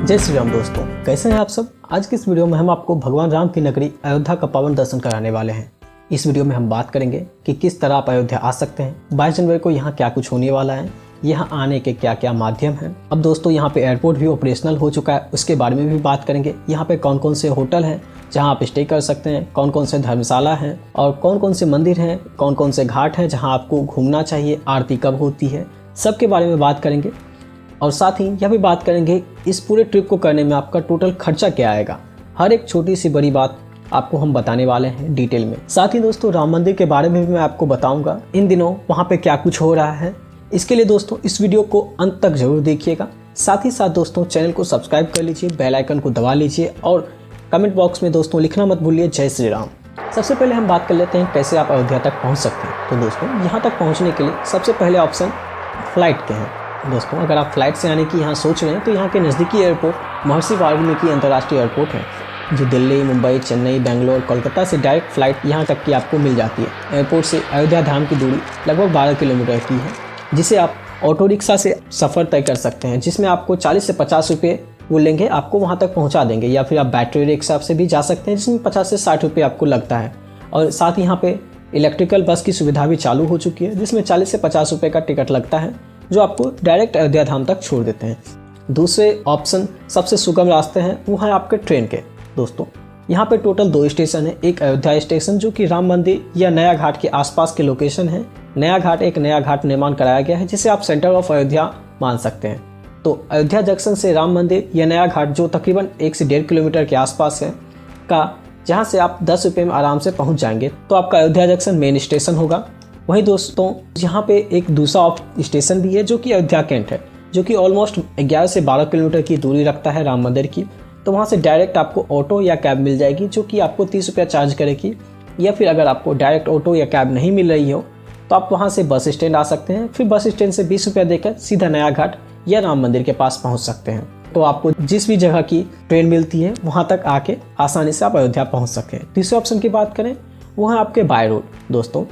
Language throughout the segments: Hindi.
जय श्री राम दोस्तों, कैसे हैं आप सब। आज की इस वीडियो में हम आपको भगवान राम की नगरी अयोध्या का पावन दर्शन कराने वाले हैं। इस वीडियो में हम बात करेंगे कि किस तरह आप अयोध्या आ सकते हैं, 22 जनवरी को यहाँ क्या कुछ होने वाला है, यहाँ आने के क्या क्या माध्यम हैं। अब दोस्तों यहाँ पे एयरपोर्ट भी ऑपरेशनल हो चुका है, उसके बारे में भी बात करेंगे। यहाँ पे कौन कौन से होटल हैं जहाँ आप स्टे कर सकते हैं, कौन कौन से धर्मशाला हैं और कौन कौन से मंदिर हैं, कौन कौन से घाट हैं जहाँ आपको घूमना चाहिए, आरती कब होती है, सबके बारे में बात करेंगे। और साथ ही यह भी बात करेंगे इस पूरे ट्रिप को करने में आपका टोटल खर्चा क्या आएगा। हर एक छोटी सी बड़ी बात आपको हम बताने वाले हैं डिटेल में। साथ ही दोस्तों राम मंदिर के बारे में भी मैं आपको बताऊंगा, इन दिनों वहाँ पे क्या कुछ हो रहा है। इसके लिए दोस्तों इस वीडियो को अंत तक जरूर देखिएगा। साथ ही साथ दोस्तों चैनल को सब्सक्राइब कर लीजिए, बेल आइकन को दबा लीजिए और कमेंट बॉक्स में दोस्तों लिखना मत भूलिए जय श्री राम। सबसे पहले हम बात कर लेते हैं कैसे आप अयोध्या तक पहुँच सकते हैं। तो दोस्तों यहाँ तक पहुँचने के लिए सबसे पहले ऑप्शन फ्लाइट के हैं। दोस्तों अगर आप फ्लाइट से आने की यहाँ सोच रहे हैं तो यहाँ के नज़दीकी एयरपोर्ट महर्षि वाल्मीकि अंतर्राष्ट्रीय एयरपोर्ट है, जो दिल्ली, मुंबई, चेन्नई, बेंगलोर, कोलकाता से डायरेक्ट फ़्लाइट यहाँ तक की आपको मिल जाती है। एयरपोर्ट से अयोध्या धाम की दूरी लगभग 12 किलोमीटर की है, जिसे आप ऑटो रिक्शा से सफ़र तय कर सकते हैं, जिसमें आपको 40 से 50 रुपये वो लेंगे, आपको वहाँ तक पहुँचा देंगे। या फिर आप बैटरी रिक्शा से भी जा सकते हैं, जिसमें 50 से 60 रुपये आपको लगता है। और साथ ही यहाँ पे इलेक्ट्रिकल बस की सुविधा भी चालू हो चुकी है, जिसमें 40 से 50 रुपये का टिकट लगता है, जो आपको डायरेक्ट अयोध्या धाम तक छोड़ देते हैं। दूसरे ऑप्शन सबसे सुगम रास्ते हैं, वो है आपके ट्रेन के। दोस्तों यहाँ पे टोटल 2 स्टेशन है। एक अयोध्या स्टेशन जो कि राम मंदिर या नया घाट के आसपास के लोकेशन है। नया घाट एक नया घाट निर्माण कराया गया है, जिसे आप सेंटर ऑफ अयोध्या मान सकते हैं। तो अयोध्या जंक्शन से राम मंदिर या नया घाट, जो तकरीबन 1 से 1.5 किलोमीटर के आसपास है का, जहाँ से आप 10 रुपये में आराम से पहुँच जाएंगे, तो आपका अयोध्या जंक्शन मेन स्टेशन होगा। वहीं दोस्तों यहाँ पे एक दूसरा स्टेशन भी है जो कि अयोध्या कैंट है, जो कि ऑलमोस्ट 11 से 12 किलोमीटर की दूरी रखता है राम मंदिर की। तो वहाँ से डायरेक्ट आपको ऑटो या कैब मिल जाएगी, जो कि आपको 30 रुपया चार्ज करेगी। या फिर अगर आपको डायरेक्ट ऑटो या कैब नहीं मिल रही हो तो आप वहाँ से बस स्टैंड आ सकते हैं, फिर बस स्टैंड से 20 रुपया देकर सीधा नया घाट या राम मंदिर के पास पहुँच सकते हैं। तो आपको जिस भी जगह की ट्रेन मिलती है वहाँ तक आके आसानी से आप अयोध्या पहुँच सकते हैं। तीसरे ऑप्शन की बात करें, वो है आपके बाय रोड। दोस्तों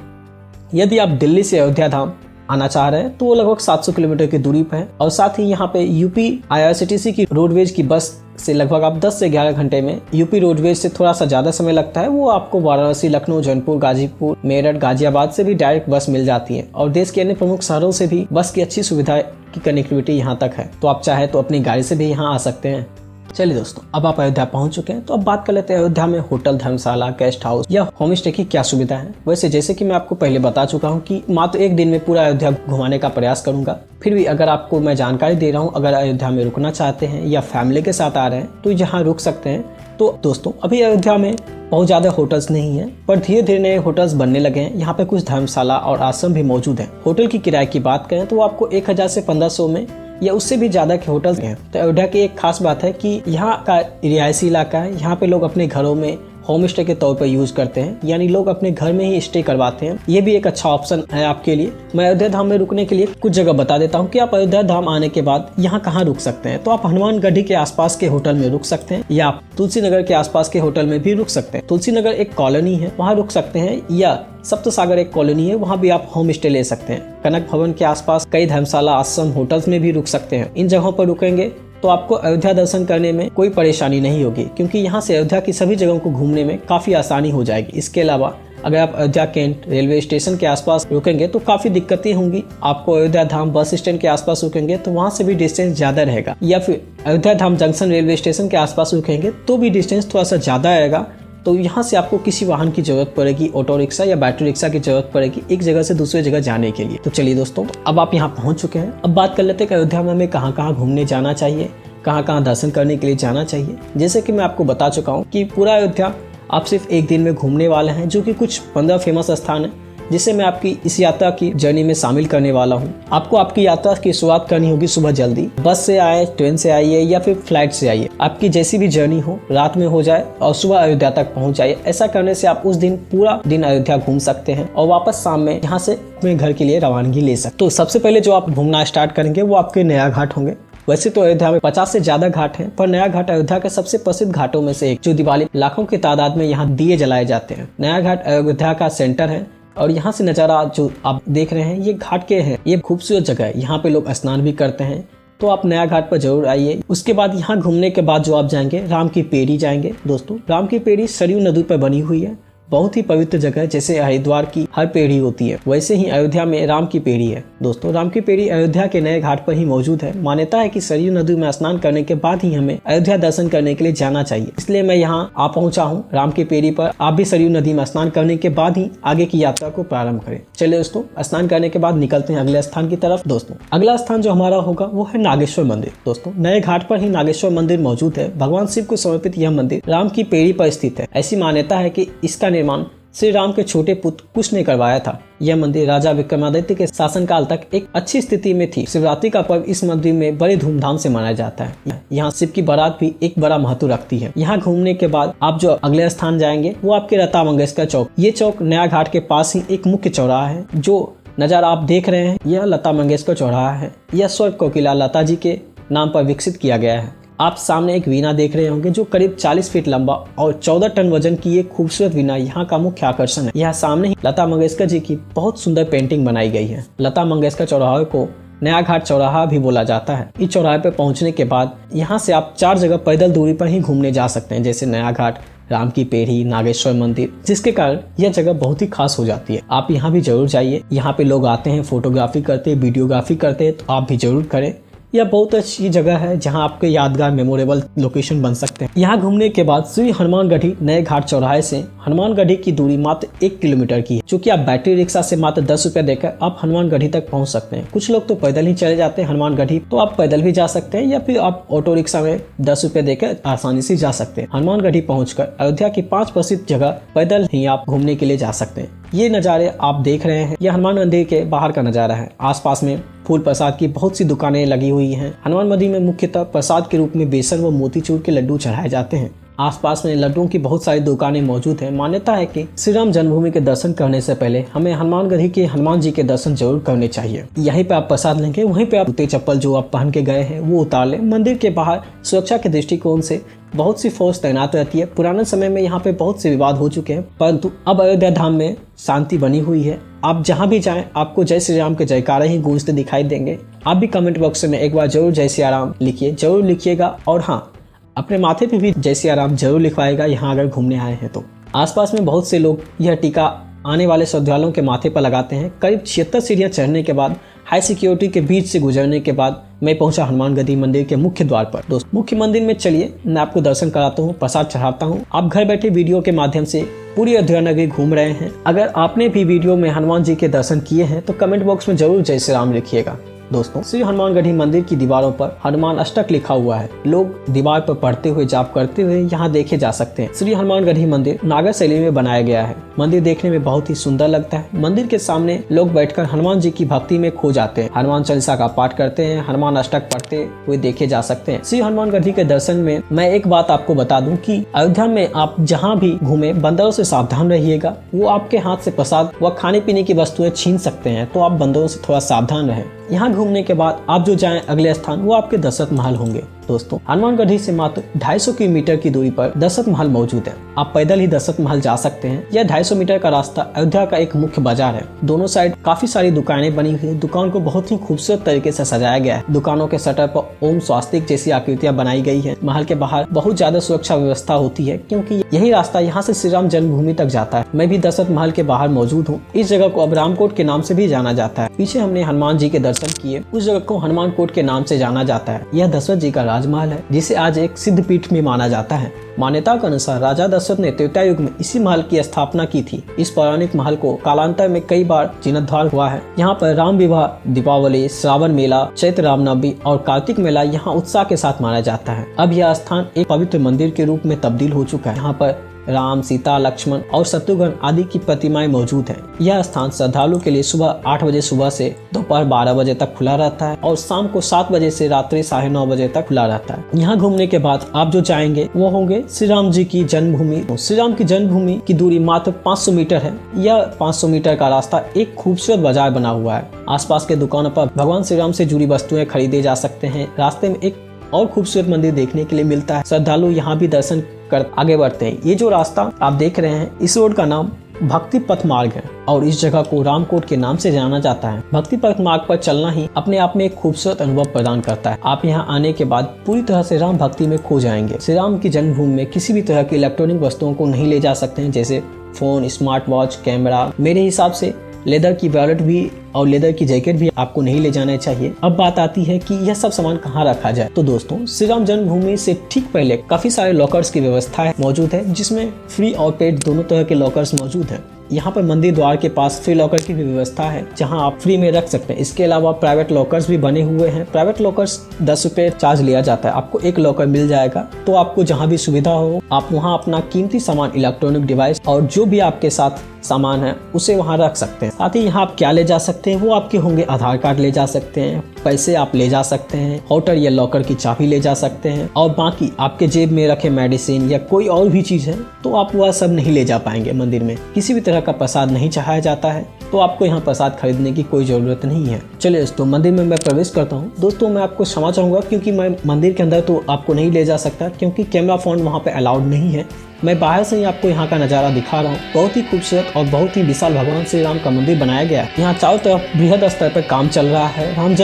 यदि आप दिल्ली से अयोध्या धाम आना चाह रहे हैं तो वो लगभग 700 किलोमीटर की दूरी पर है। और साथ ही यहाँ पे यूपी IRCTC की रोडवेज की बस से लगभग आप 10 से 11 घंटे में, यूपी रोडवेज से थोड़ा सा ज़्यादा समय लगता है, वो आपको वाराणसी, लखनऊ, जौनपुर, गाजीपुर, मेरठ, गाजियाबाद से भी डायरेक्ट बस मिल जाती है। और देश के अन्य प्रमुख शहरों से भी बस की अच्छी सुविधा की कनेक्टिविटी यहाँ तक है। तो आप चाहे तो अपनी गाड़ी से भी यहाँ आ सकते हैं। चलिए दोस्तों, अब आप अयोध्या पहुंच चुके हैं तो अब बात कर लेते हैं अयोध्या में होटल, धर्मशाला, गेस्ट हाउस या होम स्टे की क्या सुविधा है। वैसे जैसे कि मैं आपको पहले बता चुका हूं कि मात्र एक दिन में पूरा अयोध्या घुमाने का प्रयास करूंगा। फिर भी अगर आपको मैं जानकारी दे रहा हूं, अगर अयोध्या में रुकना चाहते हैं या फैमिली के साथ आ रहे हैं तो यहाँ रुक सकते हैं। तो दोस्तों अभी अयोध्या में बहुत ज़्यादा होटल्स नहीं है, पर धीरे धीरे नए होटल्स बनने लगे हैं। यहाँ पे कुछ धर्मशाला और आश्रम भी मौजूद है। होटल की किराए की बात करें तो वो आपको 1000 से 1500 में या उससे भी ज़्यादा के होटल्स हैं। तो अयोध्या की एक खास बात है कि यहाँ का रिहायशी इलाका है, यहाँ पे लोग अपने घरों में होम स्टे के तौर पर यूज़ करते हैं, यानी लोग अपने घर में ही स्टे करवाते हैं। ये भी एक अच्छा ऑप्शन है आपके लिए। मैं अयोध्या धाम में रुकने के लिए कुछ जगह बता देता हूँ कि आप अयोध्या धाम आने के बाद यहाँ कहाँ रुक सकते हैं। तो आप हनुमानगढ़ी के आसपास के होटल में रुक सकते हैं, या आप तुलसी नगर के आसपास के होटल में भी रुक सकते हैं। तुलसी नगर एक कॉलोनी है, वहाँ रुक सकते हैं, या सप्तसागर एक कॉलोनी है, वहाँ भी आप होम स्टे ले सकते हैं। कनक भवन के आसपास कई धर्मशाला, आश्रम, होटल्स में भी रुक सकते हैं। इन जगहों पर रुकेंगे तो आपको अयोध्या दर्शन करने में कोई परेशानी नहीं होगी, क्योंकि यहाँ से अयोध्या की सभी जगहों को घूमने में काफ़ी आसानी हो जाएगी। इसके अलावा अगर आप अयोध्या कैंट रेलवे स्टेशन के आसपास रुकेंगे तो काफ़ी दिक्कतें होंगी। आपको अयोध्या धाम बस स्टैंड के आसपास रुकेंगे तो वहाँ से भी डिस्टेंस ज़्यादा रहेगा, या फिर अयोध्या धाम जंक्शन रेलवे स्टेशन के आसपास रुकेंगे तो भी डिस्टेंस थोड़ा सा ज़्यादा आएगा। तो यहाँ से आपको किसी वाहन की जरूरत पड़ेगी, ऑटो रिक्शा या बैटरी रिक्शा की जरूरत पड़ेगी एक जगह से दूसरी जगह जाने के लिए। तो चलिए दोस्तों, अब आप यहाँ पहुँच चुके हैं। अब बात कर लेते हैं कि अयोध्या में हमें कहाँ कहाँ घूमने जाना चाहिए, कहाँ कहाँ दर्शन करने के लिए जाना चाहिए। जैसे कि मैं आपको बता चुका हूँ कि पूरा अयोध्या आप सिर्फ एक दिन में घूमने वाले हैं, जो कि कुछ 15 फेमस स्थान है, जिसे मैं आपकी इस यात्रा की जर्नी में शामिल करने वाला हूँ। आपको आपकी यात्रा की शुरुआत करनी होगी सुबह जल्दी। बस से आए, ट्रेन से आइए या फिर फ्लाइट से आइए, आपकी जैसी भी जर्नी हो, रात में हो जाए और सुबह अयोध्या तक पहुँच जाइए। ऐसा करने से आप उस दिन पूरा दिन अयोध्या घूम सकते हैं और वापस शाम में यहाँ से अपने घर के लिए रवानगी ले सकते। तो सबसे पहले जो आप घूमना स्टार्ट करेंगे वो आपके नया घाट होंगे। वैसे तो अयोध्या में 50 से ज्यादा घाट हैं, पर नया घाट अयोध्या के सबसे प्रसिद्ध घाटों में से एक, जो दिवाली लाखों की तादाद में यहाँ दिए जलाए जाते हैं। नया घाट अयोध्या का सेंटर है और यहाँ से नज़ारा जो आप देख रहे हैं ये घाट के हैं। ये खूबसूरत जगह है, यहाँ पे लोग स्नान भी करते हैं, तो आप नया घाट पर जरूर आइए। उसके बाद यहाँ घूमने के बाद जो आप जाएंगे राम की पेड़ी जाएंगे। दोस्तों राम की पेड़ी सरयू नदी पर बनी हुई है, बहुत ही पवित्र जगह है। जैसे हरिद्वार की हर पेड़ी होती है वैसे ही अयोध्या में राम की पेड़ी है। दोस्तों राम की पेड़ी अयोध्या के नए घाट पर ही मौजूद है। मान्यता है कि सरयू नदी में स्नान करने के बाद ही हमें अयोध्या दर्शन करने के लिए जाना चाहिए, इसलिए मैं यहाँ आ पहुंचा हूँ राम की पेड़ी पर। आप भी सरयू नदी में स्नान करने के बाद ही आगे की यात्रा को प्रारंभ करें। चलिए दोस्तों, स्नान करने के बाद निकलते हैं अगले स्थान की तरफ। दोस्तों अगला स्थान जो हमारा होगा वो है नागेश्वर मंदिर। दोस्तों नए घाट पर ही नागेश्वर मंदिर मौजूद है। भगवान शिव को समर्पित यह मंदिर राम की पेड़ी पर स्थित है। ऐसी मान्यता है कि इसका निर्माण श्री राम के छोटे पुत्र कुश ने करवाया था। यह मंदिर राजा विक्रमादित्य के शासनकाल तक एक अच्छी स्थिति में थी। शिवरात्रि का पर्व इस मंदिर में बड़े धूमधाम से मनाया जाता है। यहाँ शिव की बारात भी एक बड़ा महत्व रखती है। यहाँ घूमने के बाद आप जो अगले स्थान जाएंगे वो आपके लता मंगेशकर चौक। ये चौक नया घाट के पास ही एक मुख्य चौराहा है। जो नजारा आप देख रहे हैं यह लता मंगेशकर चौराहा है। यह स्वर्ग कोकिला लता जी के नाम पर विकसित किया गया है। आप सामने एक वीणा देख रहे होंगे जो करीब 40 फीट लंबा और 14 टन वजन की एक खूबसूरत वीणा यहाँ का मुख्य आकर्षण है। यहाँ सामने ही लता मंगेशकर जी की बहुत सुंदर पेंटिंग बनाई गई है। लता मंगेशकर चौराहे को नया घाट चौराहा भी बोला जाता है। इस चौराहे पर पहुंचने के बाद यहाँ से आप 4 जगह पैदल दूरी पर ही घूमने जा सकते हैं, जैसे नया घाट, राम की पेड़ी, नागेश्वर मंदिर, जिसके कारण यह जगह बहुत ही खास हो जाती है। आप यहाँ भी जरूर जाइए। यहाँ पे लोग आते हैं, फोटोग्राफी करते हैं, वीडियोग्राफी करते हैं, तो आप भी जरूर करें। यह बहुत अच्छी जगह है जहां आपके यादगार मेमोरेबल लोकेशन बन सकते हैं। यहाँ घूमने के बाद श्री हनुमानगढ़ी नए घाट चौराहे से हनुमानगढ़ी की दूरी मात्र 1 किलोमीटर की है। चूँकि आप बैटरी रिक्शा से मात्र 10 रुपए देकर आप हनुमानगढ़ी तक पहुंच सकते हैं। कुछ लोग तो पैदल ही चले जाते हैं हनुमानगढ़ी, तो आप पैदल भी जा सकते हैं या फिर आप ऑटो रिक्शा में 10 रुपए देकर आसानी से जा सकते हैं। हनुमानगढ़ी पहुंचकर अयोध्या की 5 प्रसिद्ध जगह पैदल ही आप घूमने के लिए जा सकते हैं। ये नज़ारे आप देख रहे हैं, यह हनुमान मंदिर के बाहर का नज़ारा है। आसपास में फूल प्रसाद की बहुत सी दुकानें लगी हुई हैं। हनुमान मंदिर में मुख्यतः प्रसाद के रूप में बेसन व मोतीचूर के लड्डू चढ़ाए जाते हैं। आसपास में लड्डुओं की बहुत सारी दुकानें मौजूद हैं। मान्यता है कि श्री राम जन्मभूमि के दर्शन करने से पहले हमें हनुमानगढ़ी के हनुमान जी के दर्शन जरूर करने चाहिए। यहीं पे आप प्रसाद लेंगे, वहीं पे आप जूते चप्पल जो आप पहन के गए हैं वो उतार लें। मंदिर के बाहर सुरक्षा के दृष्टिकोण से बहुत सी फोर्स तैनात रहती है। पुराने समय में यहाँ पे बहुत से विवाद हो चुके हैं, परंतु अब अयोध्या धाम में शांति बनी हुई है। आप जहाँ भी जाएं आपको जय श्री राम के जयकारे ही गूंजते दिखाई देंगे। आप भी कमेंट बॉक्स में एक बार जरूर जय श्री राम लिखिए, जरूर लिखिएगा। और हाँ, अपने माथे पे भी जय श्री राम जरूर लिखवाएगा यहाँ अगर घूमने आए हैं तो। आसपास में बहुत से लोग यह टीका आने वाले श्रद्धालुओं के माथे पर लगाते हैं। करीब 76 सीढ़ियाँ चढ़ने के बाद हाई सिक्योरिटी के बीच से गुजरने के बाद मैं पहुंचा हनुमानगढ़ी मंदिर के मुख्य द्वार पर। दोस्त मुख्य मंदिर में चलिए, मैं आपको दर्शन कराता हूँ, प्रसाद चढ़ाता हूँ। आप घर बैठे वीडियो के माध्यम से पूरी अयोध्या नगरी घूम रहे हैं। अगर आपने भी वीडियो में हनुमान जी के दर्शन किए हैं तो कमेंट बॉक्स में जरूर जय श्री राम लिखिएगा। दोस्तों श्री हनुमानगढ़ी मंदिर की दीवारों पर हनुमान अष्टक लिखा हुआ है। लोग दीवार पर पढ़ते हुए जाप करते हुए यहाँ देखे जा सकते हैं। श्री हनुमानगढ़ी मंदिर नागर शैली में बनाया गया है। मंदिर देखने में बहुत ही सुंदर लगता है। मंदिर के सामने लोग बैठकर हनुमान जी की भक्ति में खो जाते हैं। हनुमान चालीसा का पाठ करते हैं, हनुमान अष्टक पढ़ते हुए देखे जा सकते हैं। श्री हनुमानगढ़ी के दर्शन में मैं एक बात आपको बता दूं कि अयोध्या में आप जहाँ भी घूमे बंदरों से सावधान रहिएगा। वो आपके हाथ से प्रसाद व खाने पीने की वस्तुएं छीन सकते हैं, तो आप बंदरों से थोड़ा सावधान रहें। यहाँ घूमने के बाद आप जो जाएं अगले स्थान वो आपके दशरथ महल होंगे। दोस्तों हनुमानगढ़ी से मात्र 250 किलोमीटर की दूरी पर दशरथ महल मौजूद है। आप पैदल ही दशरथ महल जा सकते हैं। यह 250 मीटर का रास्ता अयोध्या का एक मुख्य बाजार है। दोनों साइड काफी सारी दुकानें बनी हुई है। दुकान को बहुत ही खूबसूरत तरीके से सजाया गया है। दुकानों के शटर पर ओम स्वास्तिक जैसी आकृतियां बनाई गई है। महल के बाहर बहुत ज्यादा सुरक्षा व्यवस्था होती है, क्योंकि यही रास्ता यहाँ से श्री राम जन्मभूमि तक जाता है। मैं भी दशरथ महल के बाहर मौजूद हूँ। इस जगह को अब रामकोट के नाम से भी जाना जाता है। पीछे हमने हनुमान जी के दर्शन किए, उस जगह को हनुमान कोट के नाम से जाना जाता है। यह दशरथ जी का राजमहल है, जिसे आज एक सिद्ध पीठ में माना जाता है। मान्यता के अनुसार राजा दशरथ ने त्रेता युग में इसी महल की स्थापना की थी। इस पौराणिक महल को कालांतर में कई बार जीर्णोद्धार हुआ है। यहाँ पर राम विवाह, दीपावली, श्रावण मेला, चैत्र रामनवमी और कार्तिक मेला यहाँ उत्साह के साथ माना जाता है। अब यह स्थान एक पवित्र मंदिर के रूप में तब्दील हो चुका है। यहाँ पर राम, सीता, लक्ष्मण और शत्रुघ्न आदि की प्रतिमाएं मौजूद हैं। यह स्थान श्रद्धालु के लिए सुबह 8 बजे सुबह से दोपहर 12 बजे तक खुला रहता है और शाम को 7 बजे से रात्रि 9:30 बजे तक खुला रहता है। यहाँ घूमने के बाद आप जो जाएंगे वो होंगे श्री राम जी की जन्मभूमि। श्री राम की जन्मभूमि की दूरी मात्र 500 मीटर है। यह 500 मीटर का रास्ता एक खूबसूरत बाजार बना हुआ है। आसपास के दुकानों पर भगवान श्री राम से जुड़ी वस्तुएं खरीदे जा सकते हैं। रास्ते में एक और खूबसूरत मंदिर देखने के लिए मिलता है। श्रद्धालु यहाँ भी दर्शन कर आगे बढ़ते हैं। ये जो रास्ता आप देख रहे हैं, इस रोड का नाम भक्ति पथ मार्ग है और इस जगह को रामकोट के नाम से जाना जाता है। भक्ति पथ मार्ग पर चलना ही अपने आप में एक खूबसूरत अनुभव प्रदान करता है। आप यहाँ आने के बाद पूरी तरह से राम भक्ति में खो जाएंगे। श्री राम की जन्मभूमि में किसी भी तरह की इलेक्ट्रॉनिक वस्तुओं को नहीं ले जा सकते हैं, जैसे फोन, स्मार्ट वॉच, कैमरा। मेरे हिसाब से लेदर की वॉलेट भी और लेदर की जैकेट भी आपको नहीं ले जाना चाहिए। अब बात आती है कि यह सब सामान कहाँ रखा जाए। तो दोस्तों, श्री राम जन्मभूमि से ठीक पहले काफी सारे लॉकर्स की व्यवस्था मौजूद है, जिसमें फ्री और पेड दोनों तरह के लॉकर्स मौजूद हैं। यहाँ पर मंदिर द्वार के पास फ्री लॉकर की भी व्यवस्था है, जहाँ आप फ्री में रख सकते हैं। इसके अलावा प्राइवेट लॉकर्स भी बने हुए हैं। प्राइवेट लॉकर्स 10 रुपए चार्ज लिया जाता है। आपको एक लॉकर मिल जाएगा, तो आपको जहाँ भी सुविधा हो आप वहाँ अपना कीमती सामान, इलेक्ट्रॉनिक डिवाइस और जो भी आपके साथ सामान है उसे वहाँ रख सकते हैं। साथ ही यहाँ आप क्या ले जा सकते हैं वो आपके होंगे, आधार कार्ड ले जा सकते हैं, पैसे आप ले जा सकते हैं, होटल या लॉकर की चाबी ले जा सकते हैं, और बाकी आपके जेब में रखे मेडिसिन या कोई और भी चीज है तो आप वह सब नहीं ले जा पाएंगे। मंदिर में किसी भी तरह का प्रसाद नहीं चढ़ाया जाता है, तो आपको यहाँ प्रसाद खरीदने की कोई जरूरत नहीं है। चलिए दोस्तों, मंदिर में मैं प्रवेश करता हूँ। दोस्तों, मैं आपको क्षमा चाहूंगा क्योंकि मैं मंदिर के अंदर तो आपको नहीं ले जा सकता, क्योंकि कैमरा फोन वहाँ पे अलाउड नहीं है। मैं बाहर से ही आपको यहाँ का नज़ारा दिखा रहा हूँ। बहुत ही खूबसूरत और बहुत ही विशाल भगवान श्री राम का मंदिर बनाया गया है। यहाँ चारों तरफ बृहद स्तर पर काम चल रहा है। राम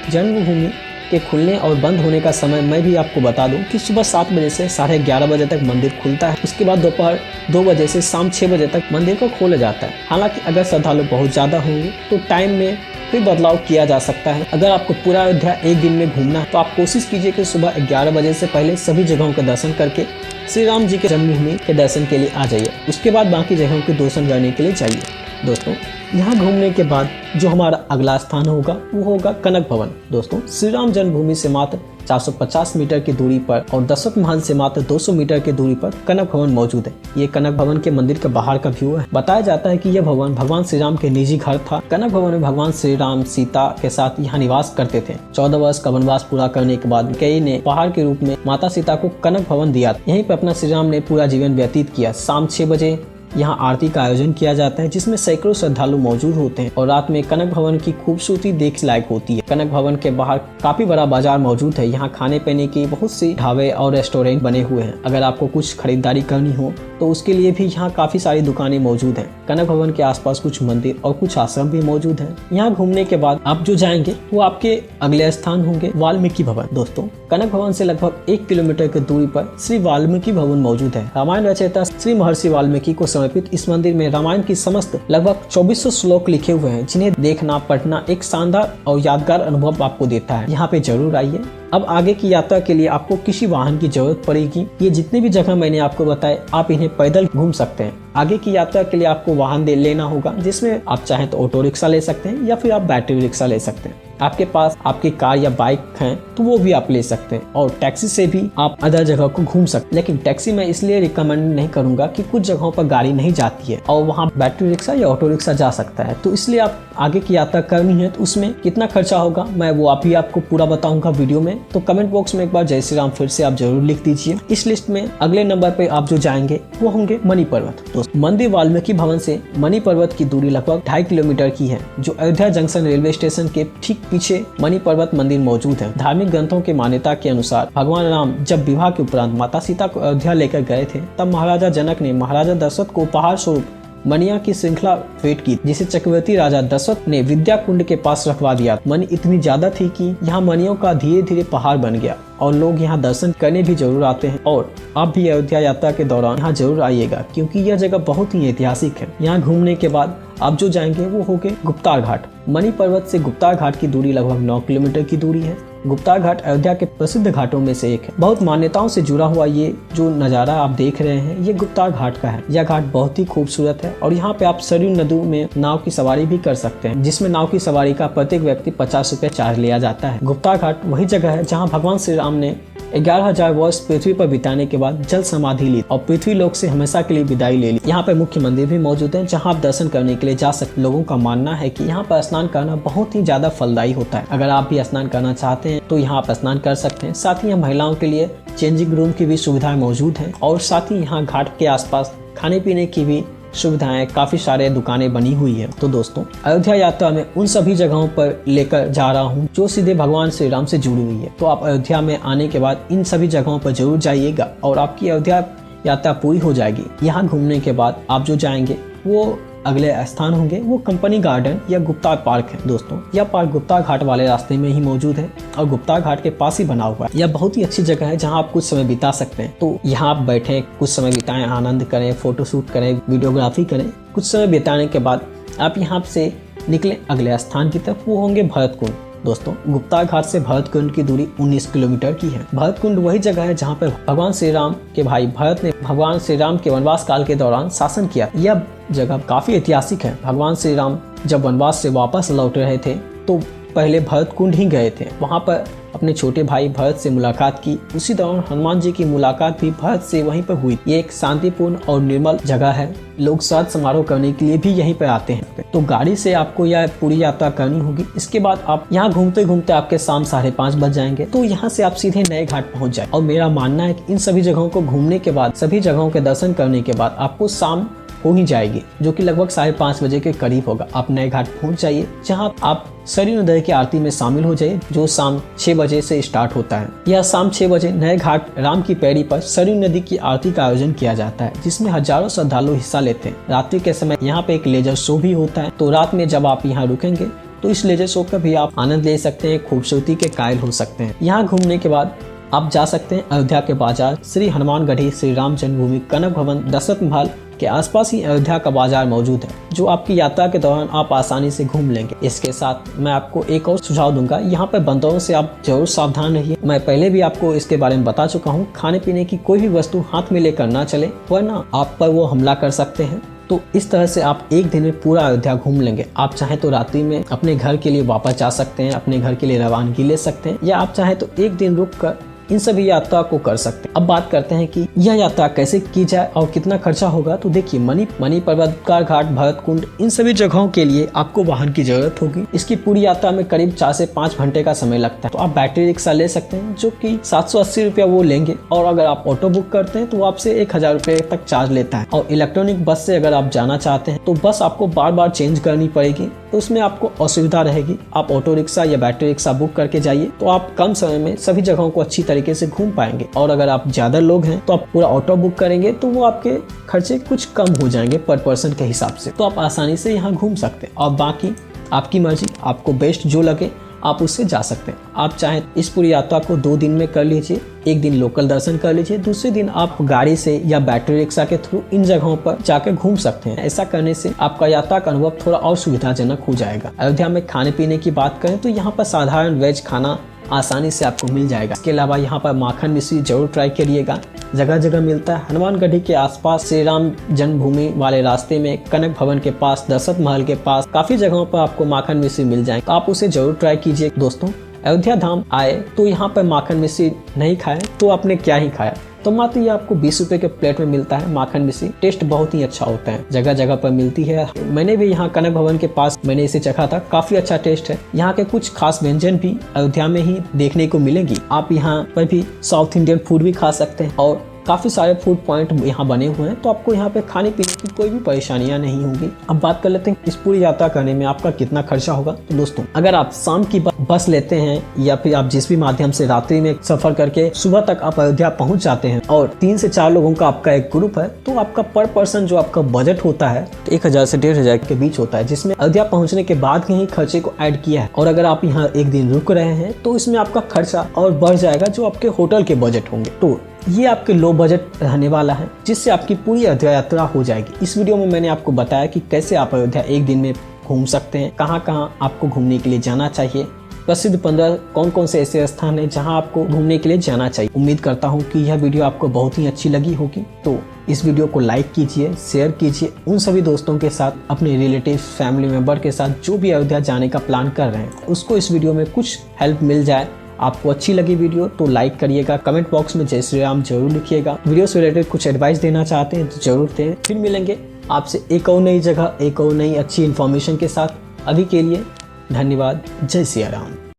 जन्मभूमि के खुलने और बंद होने का समय मैं भी आपको बता दूं कि सुबह 7 बजे से 11:30 बजे तक मंदिर खुलता है। उसके बाद दोपहर 2 बजे से शाम 6 बजे तक मंदिर को खोला जाता है। हालांकि अगर श्रद्धालु बहुत ज़्यादा होंगे तो टाइम में फिर बदलाव किया जा सकता है। अगर आपको पूरा अयोध्या एक दिन में घूमना है तो आप कोशिश कीजिए कि सुबह 11 बजे से पहले सभी जगहों का दर्शन करके श्री राम जी के जन्मभूमि के दर्शन के लिए आ जाइए। उसके बाद बाकी जगहों के दर्शन करने के लिए जाइए। दोस्तों, यहाँ घूमने के बाद जो हमारा अगला स्थान होगा वो होगा कनक भवन। दोस्तों, श्री राम जन्मभूमि से मात्र 450 मीटर की दूरी पर और दशरथ महल से मात्र 200 मीटर की दूरी पर कनक भवन मौजूद है। ये कनक भवन के मंदिर के बाहर का व्यू है। बताया जाता है कि यह भवन भगवान श्री राम के निजी घर था। कनक भवन में भगवान श्री राम सीता के साथ यहाँ निवास करते थे। 14 वर्ष का वनवास पूरा करने के बाद कई ने उपहार के रूप में माता सीता को कनक भवन दिया। यहीं पर अपना श्री राम ने पूरा जीवन व्यतीत किया। शाम 6 बजे यहाँ आरती का आयोजन किया जाता है, जिसमें सैकड़ों श्रद्धालु मौजूद होते हैं और रात में कनक भवन की खूबसूरती देख लायक होती है। कनक भवन के बाहर काफी बड़ा बाजार मौजूद है। यहाँ खाने पीने की बहुत सी ढाबे और रेस्टोरेंट बने हुए हैं। अगर आपको कुछ खरीदारी करनी हो तो उसके लिए भी यहाँ काफी सारी दुकानें मौजूद हैं। कनक भवन के आसपास कुछ मंदिर और कुछ आश्रम भी मौजूद हैं। यहाँ घूमने के बाद आप जो जाएंगे वो आपके अगले स्थान होंगे वाल्मीकि भवन। दोस्तों, कनक भवन से लगभग 1 किलोमीटर की दूरी पर श्री वाल्मीकि भवन मौजूद है। रामायण रचयिता श्री महर्षि वाल्मीकि को समर्पित इस मंदिर में रामायण की समस्त लगभग 2400 श्लोक लिखे हुए हैं, जिन्हें देखना पढ़ना एक शानदार और यादगार अनुभव आपको देता है। यहाँ पे जरूर आइए। अब आगे की यात्रा के लिए आपको किसी वाहन की जरूरत पड़ेगी। ये जितने भी जगह मैंने आपको बताए आप इन्हें पैदल घूम सकते हैं। आगे की यात्रा के लिए आपको वाहन लेना होगा, जिसमें आप चाहें तो ऑटो रिक्शा ले सकते हैं या फिर आप बैटरी रिक्शा ले सकते हैं। आपके पास आपकी कार या बाइक है तो वो भी आप ले सकते हैं, और टैक्सी से भी आप अदर जगह को घूम सकते हैं। लेकिन टैक्सी मैं इसलिए रिकमेंड नहीं करूंगा कि कुछ जगहों पर गाड़ी नहीं जाती है और वहाँ बैटरी रिक्शा या ऑटो रिक्शा जा सकता है। तो इसलिए आप आगे की यात्रा करनी है तो उसमें कितना खर्चा होगा मैं वो आप ही आपको पूरा बताऊंगा वीडियो में। तो कमेंट बॉक्स में एक बार जय श्री राम फिर से आप जरूर लिख दीजिए। इस लिस्ट में अगले नंबर पे आप जो जाएंगे वो होंगे मणि पर्वत। दोस्तों, मंदिर वाल्मीकि भवन से मणि पर्वत की दूरी लगभग 2.5 किलोमीटर की है, जो अयोध्या जंक्शन रेलवे स्टेशन के ठीक पीछे मणि पर्वत मंदिर मौजूद है। धार्मिक ग्रंथों के मान्यता के अनुसार भगवान राम जब विवाह के उपरांत माता सीता को अयोध्या लेकर गए थे, तब महाराजा जनक ने महाराजा दशरथ को उपहार स्वरूप मणिया की श्रृंखला भेंट की, जिसे चक्रवर्ती राजा दशरथ ने विद्या कुंड के पास रखवा दिया। मणि इतनी ज्यादा थी कि यहाँ मणियों का धीरे धीरे पहाड़ बन गया और लोग यहाँ दर्शन करने भी जरूर आते हैं। और आप भी अयोध्या यात्रा के दौरान यहाँ जरूर आइएगा, क्योंकि यह जगह बहुत ही ऐतिहासिक है। यहाँ घूमने के बाद आप जो जाएंगे वो होंगे गुप्तार घाट। मणि पर्वत से गुप्तार घाट की दूरी लगभग 9 किलोमीटर की दूरी है। गुप्तार घाट अयोध्या के प्रसिद्ध घाटों में से एक है। बहुत मान्यताओं से जुड़ा हुआ ये जो नज़ारा आप देख रहे हैं ये गुप्तार घाट का है। यह घाट बहुत ही खूबसूरत है और यहाँ पे आप सरयू नदी में नाव की सवारी भी कर सकते हैं, जिसमें नाव की सवारी का प्रत्येक व्यक्ति 50 रुपए चार्ज लिया जाता है। गुप्तार घाट वही जगह है जहाँ भगवान श्री राम ने 11,000 वर्ष पृथ्वी पर बिताने के बाद जल समाधि ली और पृथ्वी लोक से हमेशा के लिए विदाई ले ली। यहाँ पर मुख्य मंदिर भी मौजूद है जहाँ आप दर्शन करने के लिए जा सकते। लोगों का मानना है कि यहाँ पर स्नान करना बहुत ही ज्यादा फलदायी होता है। अगर आप भी स्नान करना चाहते हैं तो यहाँ आप स्नान कर सकते हैं। साथ ही यहाँ महिलाओं के लिए चेंजिंग रूम की भी सुविधाएं मौजूद है और साथ ही यहाँ घाट के आसपास खाने पीने की भी सुविधाएं, काफी सारे दुकानें बनी हुई है। तो दोस्तों, अयोध्या यात्रा में उन सभी जगहों पर लेकर जा रहा हूं जो सीधे भगवान श्री राम से जुड़ी हुई है। तो आप अयोध्या में आने के बाद इन सभी जगहों पर जरूर जाइएगा और आपकी अयोध्या यात्रा पूरी हो जाएगी। यहाँ घूमने के बाद आप जो जाएंगे वो अगले स्थान होंगे वो कंपनी गार्डन या गुप्ता पार्क है। दोस्तों यह पार्क गुप्ता घाट वाले रास्ते में ही मौजूद है और गुप्ता घाट के पास ही बना हुआ है। यह बहुत ही अच्छी जगह है जहां आप कुछ समय बिता सकते हैं। तो यहाँ आप बैठें, कुछ समय बिताएं, आनंद करें, फोटो शूट करें, वीडियोग्राफी करें। कुछ समय बिताने के बाद आप यहाँ से निकले अगले स्थान की तरफ, वो होंगे भरत कुंड। दोस्तों गुप्ता घाट से भरत कुंड की दूरी 19 किलोमीटर की है। भरत कुंड वही जगह है जहाँ पर भगवान श्री राम के भाई भरत ने भगवान श्री राम के वनवास काल के दौरान शासन किया। यह जगह काफी ऐतिहासिक है। भगवान श्री राम जब वनवास से वापस लौट रहे थे तो पहले भरत कुंड ही गए थे। वहाँ पर अपने छोटे भाई भरत से मुलाकात की। उसी दौरान हनुमान जी की मुलाकात भी भरत से वहीं पर हुई। ये एक शांतिपूर्ण और निर्मल जगह है। लोग श्राद्ध समारोह करने के लिए भी यहीं पर आते हैं। तो गाड़ी से आपको यह पूरी यात्रा करनी होगी। इसके बाद आप यहाँ घूमते घूमते आपके शाम 5:30 बज जाएंगे। तो यहाँ से आप सीधे नए घाट पहुँच जाए। और मेरा मानना है कि इन सभी जगहों को घूमने के बाद, सभी जगहों के दर्शन करने के बाद आपको शाम हो ही जाएगी, जो कि लगभग 5:30 बजे के करीब होगा। आप नए घाट पहुंच जाइए जहां आप सरयू नदी की आरती में शामिल हो जाइए, जो शाम 6 बजे से स्टार्ट होता है। यह शाम 6 बजे नए घाट राम की पैड़ी पर सरयू नदी की आरती का आयोजन किया जाता है, जिसमें हजारों श्रद्धालु हिस्सा लेते हैं। रात्रि के समय यहाँ पे एक लेजर शो भी होता है। तो रात में जब आप यहाँ रुकेंगे तो इस लेजर शो का भी आप आनंद ले सकते हैं, खूबसूरती के कायल हो सकते हैं। यहाँ घूमने के बाद आप जा सकते हैं अयोध्या के बाजार, श्री हनुमानगढ़ी, श्री राम जन्मभूमि, कनक भवन, दशरथ महल के आसपास ही अयोध्या का बाजार मौजूद है, जो आपकी यात्रा के दौरान आप आसानी से घूम लेंगे। इसके साथ मैं आपको एक और सुझाव दूंगा, यहाँ पर बंदरों से आप जरूर सावधान रहिए। मैं पहले भी आपको इसके बारे में बता चुका हूँ। खाने पीने की कोई भी वस्तु हाथ में लेकर ना चले, वरना आप पर वो हमला कर सकते हैं। तो इस तरह से आप एक दिन में पूरा अयोध्या घूम लेंगे। आप चाहें तो रात्रि में अपने घर के लिए वापस जा सकते हैं, अपने घर के लिए रवानगी ले सकते हैं, या आप चाहें तो एक दिन रुक कर इन सभी यात्रा को कर सकते हैं। अब बात करते हैं कि यह यात्रा कैसे की जाए और कितना खर्चा होगा। तो देखिए, मणि पर्वत, घाट, भरत कुंड, इन सभी जगहों के लिए आपको वाहन की जरूरत होगी। इसकी पूरी यात्रा में करीब 4 से 5 घंटे का समय लगता है। तो आप बैटरी रिक्शा ले सकते हैं, जो कि 780 रुपया वो लेंगे। और अगर आप ऑटो बुक करते हैं तो आपसे 1000 रुपये तक चार्ज लेता है। और इलेक्ट्रॉनिक बस से अगर आप जाना चाहते हैं तो बस आपको बार बार चेंज करनी पड़ेगी, तो उसमें आपको असुविधा रहेगी। आप ऑटो रिक्शा या बैटरी रिक्शा बुक करके जाइए, तो आप कम समय में सभी जगहों को अच्छी तरीके से घूम पाएंगे। और अगर आप ज्यादा लोग हैं तो आप पूरा ऑटो बुक करेंगे तो वो आपके खर्चे कुछ कम हो जाएंगे पर पर्सन के हिसाब से। तो आप आसानी से यहाँ घूम सकते हैं। और बाकी आपकी मर्जी, आपको बेस्ट जो लगे आप उससे जा सकते हैं। आप चाहें इस पूरी यात्रा को 2 दिन में कर लीजिए। एक दिन लोकल दर्शन कर लीजिए, दूसरे दिन आप गाड़ी से या बैटरी रिक्शा के थ्रू इन जगहों पर जाकर घूम सकते हैं। ऐसा करने से आपका यात्रा का अनुभव थोड़ा और सुविधाजनक हो जाएगा। अयोध्या में खाने पीने की बात करें तो यहाँ पर साधारण वेज खाना आसानी से आपको मिल जाएगा। इसके अलावा यहाँ पर माखन मिश्री जरूर ट्राई करिएगा, जगह जगह मिलता है। हनुमानगढ़ी के आसपास श्री राम जन्मभूमि वाले रास्ते में, कनक भवन के पास, दशरथ महल के पास काफी जगहों पर आपको माखन मिश्री मिल जाएगा। तो आप उसे जरूर ट्राई कीजिए। दोस्तों अयोध्या धाम आए तो यहाँ पर माखन मिश्री नहीं खाए तो आपने क्या ही खाया। तो मात्र ये आपको 20 रुपए के प्लेट में मिलता है माखन मिश्री। टेस्ट बहुत ही अच्छा होता है, जगह जगह पर मिलती है। मैंने भी यहाँ कनक भवन के पास मैंने इसे चखा था, काफी अच्छा टेस्ट है। यहाँ के कुछ खास व्यंजन भी अयोध्या में ही देखने को मिलेंगी। आप यहाँ पर भी साउथ इंडियन फूड भी खा सकते हैं और काफी सारे फूड पॉइंट यहाँ बने हुए हैं। तो आपको यहाँ पे खाने पीने की कोई भी परेशानियां नहीं होंगी। अब बात कर लेते हैं इस पूरी यात्रा करने में आपका कितना खर्चा होगा। तो दोस्तों अगर आप शाम की बस लेते हैं या फिर आप जिस भी माध्यम से रात्रि में सफर करके सुबह तक आप अयोध्या पहुंच जाते हैं और 3 से 4 लोगों का आपका एक ग्रुप है, तो आपका पर पर्सन जो आपका बजट होता है 1000 से 1500 के बीच होता है, जिसमें अयोध्या पहुंचने के बाद के ही खर्चे को ऐड किया है। और अगर आप यहाँ एक दिन रुक रहे हैं तो इसमें आपका खर्चा और बढ़ जाएगा, जो आपके होटल के बजट होंगे। तो ये आपके लो बजट रहने वाला है, जिससे आपकी पूरी अयोध्या यात्रा हो जाएगी। इस वीडियो में मैंने आपको बताया कि कैसे आप अयोध्या एक दिन में घूम सकते हैं, कहाँ कहाँ आपको घूमने के लिए जाना चाहिए, प्रसिद्ध 15 कौन कौन से ऐसे स्थान हैं जहां आपको घूमने के लिए जाना चाहिए। उम्मीद करता हूं कि यह वीडियो आपको बहुत ही अच्छी लगी होगी। तो इस वीडियो को लाइक कीजिए, शेयर कीजिए उन सभी दोस्तों के साथ, अपने रिलेटिव, फैमिली मेंबर के साथ जो भी अयोध्या जाने का प्लान कर रहे हैं, उसको इस वीडियो में कुछ हेल्प मिल जाए। आपको अच्छी लगी वीडियो तो लाइक करिएगा, कमेंट बॉक्स में जय श्री राम जरूर लिखिएगा। वीडियो से रिलेटेड कुछ एडवाइस देना चाहते हैं तो जरूर दें। फिर मिलेंगे आपसे एक और नई जगह, एक और नई अच्छी इन्फॉर्मेशन के साथ। अभी के लिए धन्यवाद। जय श्री राम।